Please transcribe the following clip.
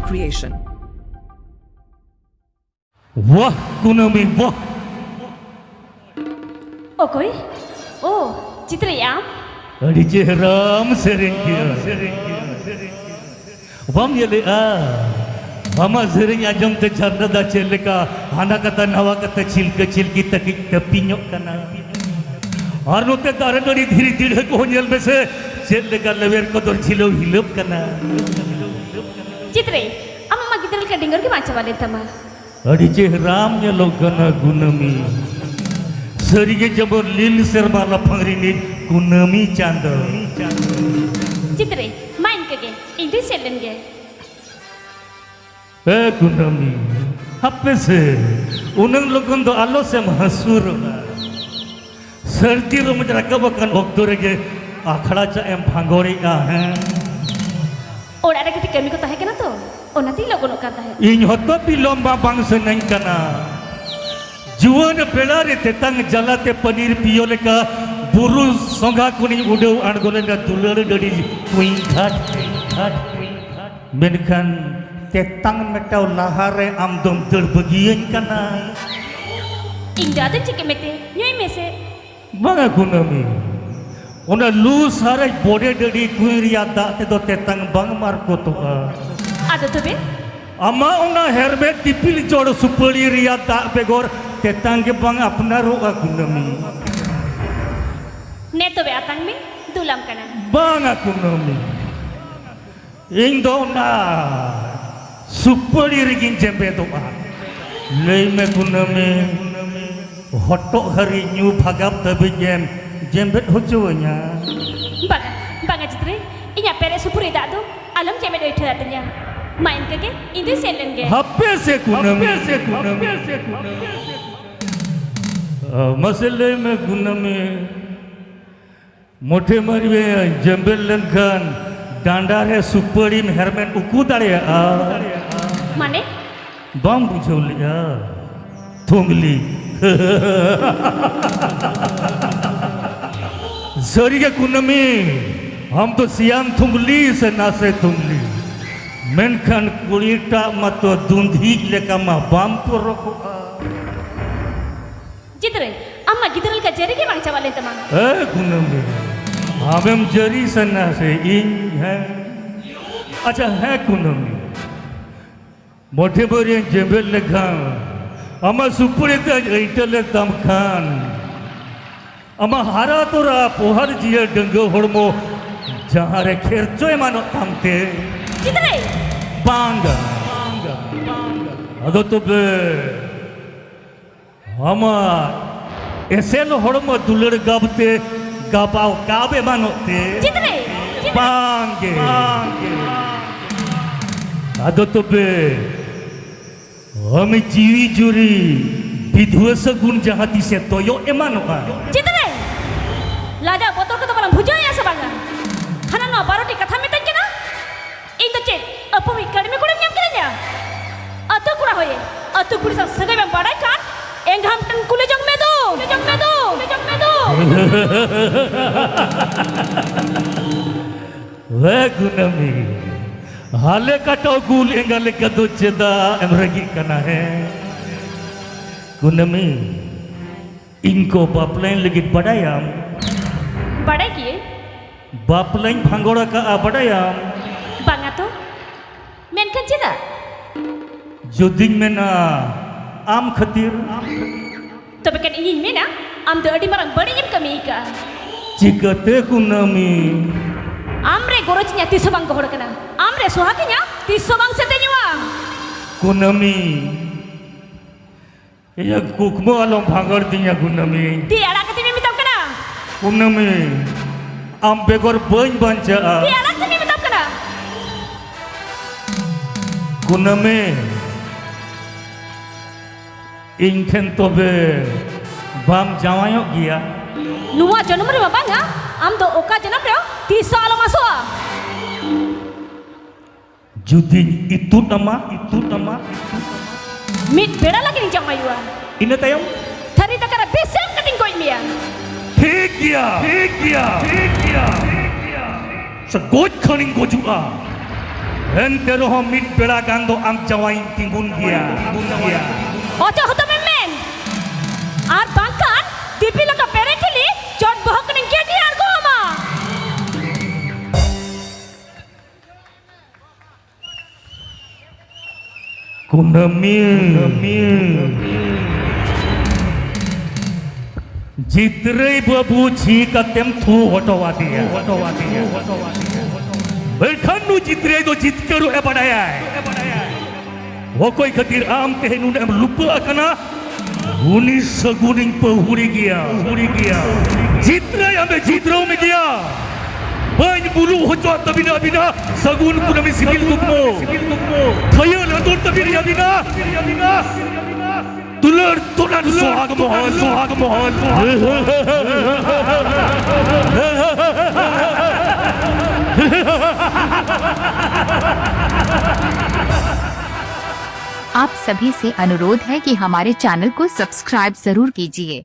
creation. Wah, Kunami, wah. Okoy? Oh, Citra ya? Adi ceram sering dia. Wam yele Mama sering ajam te charna da cheleka hana kata nawa kata cilki takik tepinyok kana. Arno te darandari dhiri ko nyel में से cheleka lever ko dor chilo hilop kana. Citra, amma magidal ka dengar ke baca wale tama. Adi ceram nyelo kana Kunami. Serige jabor lil serba lapang rini Kunami chanda. Citra, main kage, ini selen ge. Kunami, apa sih? Unang logon do alo se mahasur. Serti ro mujra kabakan oktor ge akhada cha em phangori ah. Ora ada ketika kami kota hekena to. Oh nanti logon kata he. In hoto bilomba bangsa nain kana. Juan pelare tetang jalate paneer piole ka buru songa kuni udau argolen da dulare dari queen hat. Menkan tetang metau lahare amdom terbagian kana. Indah tu cik mete, nyoi mese. Banga Kunami, ona lu sarai bode dari kuiria da te do tetang bang marco to. Ada tu be? Ama ona herbe tipil jod supali ria da begor tetang ke bang apna ro Kunami. Neto be atang me, dulam kana. Banga Kunami, Indo na supali rigin jembe to lei me Kunami. Hotok hari nyu bhagap tabi jembet hojonya. Banga Citra, inya pere supuri dak tu, alam jembe doi thadanya. Main kage, ini selen ge. Happe se Kunami. Masale me Kunami. Mote marwe jembel lenkan dandare supari hermen uku dare Mane? Bam bujaulia. Tungli. Sariga Kunami, हम तो सियान थुंगली से नासे थुंगली, मेनखान कुड़ीटा मतो दूंधी लेका मा balm तो रखो. Citra, amma gidral ka jari ke bangsa wale tama. Kunami, हमें जरी से नासे इन है. अच्छा है Kunami, मोटे बड़े जेबल लेखा. Ama supuri ta itale tamkan. Ama hara tora pohar jiya denggo hormo jahare kherchoy mano tamte. Citra. Banga. Ado to be. Ama eselo hormo dular gabte gabao gabe mano te. Citra. Bange. Ado to be. Hami jiwi juri bidhuas gun jahati se toyo emano ka. Citra. Lada botol ka to balang bujay asa banga. Hana no baroti katha metan kena. Indo cek apu mi kadme kudu nyam kiranya. Atu kura hoye. Atu kuri sa sagai bang badai kan. Engham tan kule jong medu. Wah Kunami. हाले का तो गुल एंगले का तो चेदा एमरगी करना है. Kunami, इनको बापलाइन लगी बड़ायाम. Badai kiye? बापलाइन भांगोड़ा का बड़ायाम. Banga to? Men kan cida? जोदिंग में ना आम खतीर. Tapi kan ingin mena, am do adi marang badi em kami ka. चिकते Kunami. Amre gorojnya tisu bang kohor kena. Amre suhakinya tisu bang setenyua. Kunami, ya kukmo alom bhangar dinya Kunami. Di anak kati mimi tau kena. Kunami, am begor bany banca. Di anak kati mimi tau kena. Kunami, ingken tobe bam jawayok gia. Nuwa janam re banga. Am do oka janam re tisu alam aswa. Judin itu nama. Mit beda lagi ni jang ayua. Ina tayong. Thari takara besem kating koi mia. ठीक किया. Segot kaning gojua. ente roh mit bela gando ang jawain tingun dia. Ojo hoto memen. Ar bangkan dipila ka peretili jod bohok ning kia di argo ama. Kundamil. Jitrei babu chi ka tem thu hotowatia. Berkan nu jitrei do jitkaru e badaya. Wokoi khatir am tehnu am lupa akana. Uni saguning pahuri gia. Jitrei ame jitrau me gia. Banyak bulu hocot tabina bina sagun pun kami sibil tukmo. Thaya lator tabina bina. Tular tulan sohag mohon. आप सभी से अनुरोध है कि हमारे channel को subscribe जरूर कीजिए।